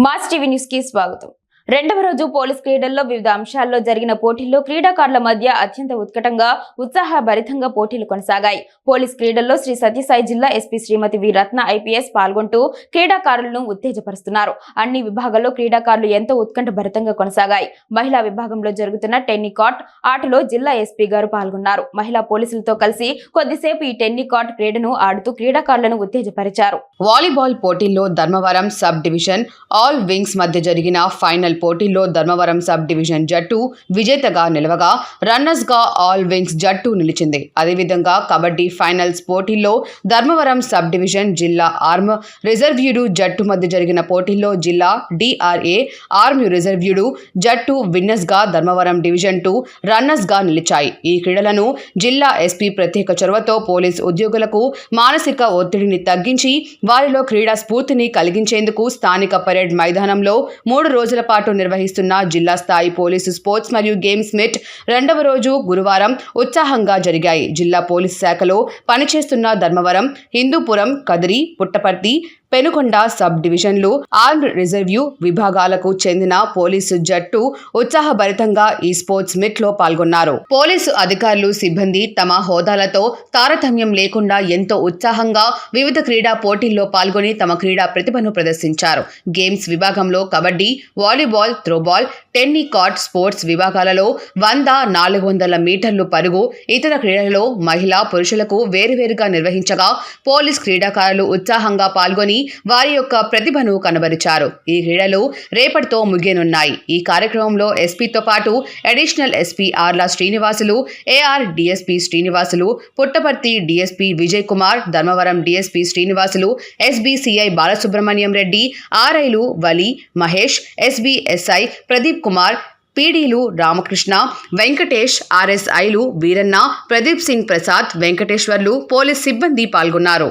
Mass TV news కి స్వాగతం. రెండవ రోజు పోలీస్ క్రీడల్లో వివిధ అంశాల్లో జరిగిన పోటీల్లో క్రీడాకారుల మధ్య అత్యంత ఉత్కటంగా ఉత్సాహభరితంగా పోటీలు కొనసాగాయి. పోలీస్ క్రీడల్లో శ్రీ సత్యసాయి జిల్లా ఎస్పీ శ్రీమతి వి రత్న ఐపీఎస్ పాల్గొంటూ క్రీడాకారులను ఉత్తేజపరుస్తున్నారు. అన్ని విభాగాల్లో క్రీడాకారులు ఎంతో ఉత్కంఠభరితంగా కొనసాగాయి. మహిళా విభాగంలో జరుగుతున్న టెన్నికాట్ ఆటలో జిల్లా ఎస్పీ గారు పాల్గొన్నారు. మహిళా పోలీసులతో కలిసి కొద్దిసేపు ఈ టెన్నికాట్ క్రీడను ఆడుతూ క్రీడాకారులను ఉత్తేజపరిచారు. వాలీబాల్ పోటీల్లో Dharmavaram sub division all wings మధ్య జరిగిన ఫైనల్ పోటీల్లో ధర్మవరం సబ్ డివిజన్ జట్టు విజేతగా నిలవగా రన్నర్స్ గా ఆల్ వింగ్స్ జట్టు నిలిచింది. అదేవిధంగా కబడ్డీ ఫైనల్స్ పోటీల్లో ధర్మవరం సబ్ డివిజన్ జిల్లా ఆర్మ్ రిజర్వ్యూడు జట్టు మధ్య జరిగిన పోటీల్లో జిల్లా డిఆర్ఏ ఆర్మ్ రిజర్వ్యూడు జట్టు విన్నర్స్ గా ధర్మవరం డివిజన్ 2 రన్నర్స్ గా నిలిచాయి. ఈ క్రీడలను జిల్లా ఎస్పీ ప్రత్యేక చొరవతో పోలీస్ ఉద్యోగులకు మానసిక ఒత్తిడిని తగ్గించి వారిలో క్రీడా స్ఫూర్తిని కలిగించేందుకు స్థానిక పరేడ్ మైదానంలో 3 రోజుల పాటు నిర్వహిస్తున్న జిల్లా స్థాయి పోలీసు స్పోర్ట్స్ మరియు గేమ్స్ మీట్ రెండవ రోజు గురువారం ఉత్సాహంగా జరిగాయి. జిల్లా పోలీసు శాఖలో పనిచేస్తున్న ధర్మవరం, హిందూపురం, కదిరి, పుట్టపర్తి, పెనుకొండ సబ్ డివిజన్లు ఆర్మ్ రిజర్వ్యూ విభాగాలకు చెందిన పోలీసు జట్టు ఉత్సాహభరితంగా ఈ స్పోర్ట్స్ మీట్ లో పాల్గొన్నారు. పోలీసు అధికారులు, సిబ్బంది తమ హోదాలతో తారతమ్యం లేకుండా ఎంతో ఉత్సాహంగా వివిధ క్రీడా పోటీల్లో పాల్గొని తమ క్రీడా ప్రతిభను ప్రదర్శించారు. గేమ్స్ విభాగంలో కబడ్డీ, వాలీబాల్, త్రోబాల్, టెన్నికాట్ స్పోర్ట్స్ విభాగాలలో 100, 400 మీటర్లు పరుగు, ఇతర క్రీడలలో మహిళా, పురుషులకు వేరువేరుగా నిర్వహించగా పోలీస్ క్రీడాకారులు ఉత్సాహంగా పాల్గొని వారి యొక్క ప్రతిభను కనబరిచారు. ఈ క్రీడలు రేపటితో ముగియనున్నాయి. ఈ కార్యక్రమంలో ఎస్పీతో పాటు additional SP Arla Srinivasulu, AR DSP Srinivasulu, Puttaparthi DSP Vijay Kumar, Dharmavaram DSP Srinivasulu, SBCI Balasubrahmanyam Reddy, ఆర్ఐలు వలి, మహేష్, ఎస్బీఎస్ఐ ప్రదీప్ కుమార్, పీడీలు రామకృష్ణ, వెంకటేష్, ఆర్ఎస్ఐలు వీరన్న, ప్రదీప్ సింగ్ ప్రసాద్, వెంకటేశ్వర్లు, పోలీస్ సిబ్బంది పాల్గొన్నారు.